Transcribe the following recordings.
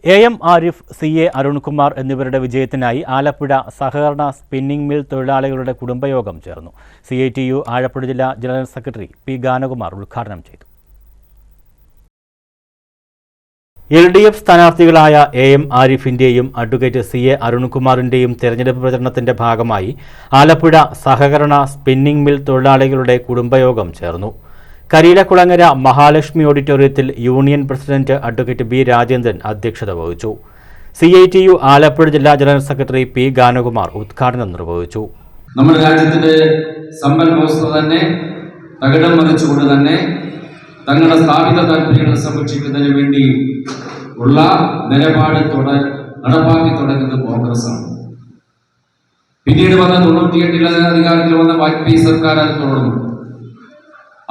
AM Arif, CA Arunkumar എന്നിവരുടെ വിജയത്തിനായി ആലപ്പുഴ സഹകരണ spinning mill തൊഴിലാളികളുടെ കുടുംബയോഗം ചേർന്നു. CITU ആലപ്പുഴ ജില്ലാ ജനറൽ സെക്രട്ടറി P. ഗാനകുമാർ ഉദ്ഘാടനം ചെയ്തു. LDF സ്ഥാനാർത്ഥികളായ AM ആരിഫിന്റെയും അഡ്വക്കേറ്റ് CA അരുൺകുമാറിന്റെയും തെരഞ്ഞെടുപ്പ് പ്രചരണത്തിന്റെ ഭാഗമായി ആലപ്പുഴ സഹകരണ സ്പിന്നിംഗ് മിൽ തൊഴിലാളികളുടെ കുടുംബയോഗം ചേർന്നു. കരിയിലക്കുളങ്ങര മഹാലക്ഷ്മി ഓഡിറ്റോറിയത്തിൽ union president advocate B. Rajendran അധ്യക്ഷത വഹിച്ചു. CITU ആലപ്പുഴ ജില്ലാ ജനറൽ സെക്രട്ടറി P. ഗാനകുമാർ ഉദ്ഘാടനം നിർവഹിച്ചു. നമ്മുടെ രാജ്യത്തിന്റെ സമ്പൽ വ്യവസ്ഥ തന്നെ തകിടം മറിച്ചുകൊണ്ട് തന്നെ തങ്ങളുടെ സ്ഥാപിത താല്പര്യങ്ങൾ സംരക്ഷിക്കുന്നതിന് വേണ്ടി ഉള്ള നിലപാട് നടപ്പാക്കി തുടങ്ങുന്നത് കോൺഗ്രസാണ്. പിന്നീട് വന്ന 98 അധികാരത്തിൽ വന്ന വാജ്പേയി സർക്കാർ അത് തുടർന്നു.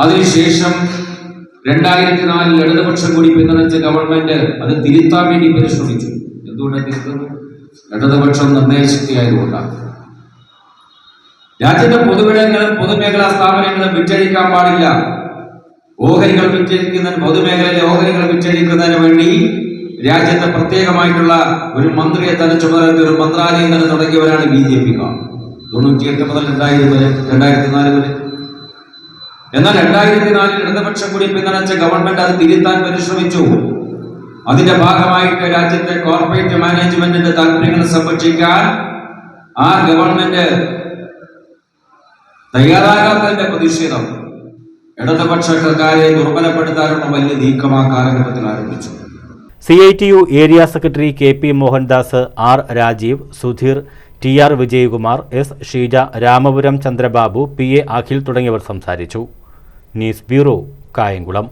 അതിനുശേഷം 2004 ഇടതുപക്ഷം കൂടി പിന്തുണച്ച ഗവൺമെന്റ് അത് തിരുത്താൻ വേണ്ടി പരിശ്രമിച്ചു. എന്തുകൊണ്ടാണ് തിരുത്തുന്നത്? ഇടതുപക്ഷം നിർണയശക്തിയായതുകൊണ്ടാണ്. രാജ്യത്തെ പൊതുവിടങ്ങളും പൊതുമേഖലാ സ്ഥാപനങ്ങളും വിറ്റഴിക്കാൻ പാടില്ല. ഓഹരികൾ വിറ്റഴിക്കുന്നതിന്, പൊതുമേഖലയിലെ ഓഹരികൾ വിറ്റഴിക്കുന്നതിന് വേണ്ടി രാജ്യത്തെ പ്രത്യേകമായിട്ടുള്ള ഒരു മന്ത്രിയെ തന്നെ ചുമതല, ഒരു മന്ത്രാലയം തന്നെ തുടങ്ങിയവരാണ് BJP. 98 മുതൽ 2004 വരെ. എന്നാൽ 2004 ഇടതുപക്ഷം കൂടി പിന്തുണച്ച ഗവൺമെന്റ് അത് തിരുത്താൻ പരിശ്രമിച്ചു. അതിന്റെ ഭാഗമായിട്ട് രാജ്യത്തെ കോർപ്പറേറ്റ് മാനേജ്മെന്റിന്റെ താല്പര്യങ്ങൾ സംരക്ഷിക്കാൻ ആ ഗവൺമെന്റ് തയ്യാറാകാത്തതിന്റെ പ്രതിഷേധം ഇടതുപക്ഷ സർക്കാരെ ദുർബലപ്പെടുത്താനുള്ള വലിയ നീക്കം ആ കാലഘട്ടത്തിൽ ആരംഭിച്ചു. CITU area secretary KP Mohandas, R. Rajeev, Sudheer, TR Vijayakumar, S. Sheeja, Ramapuram Chandrababu, PA Akhil തുടങ്ങിയവർ സംസാരിച്ചു. News bureau, Kayamkulam.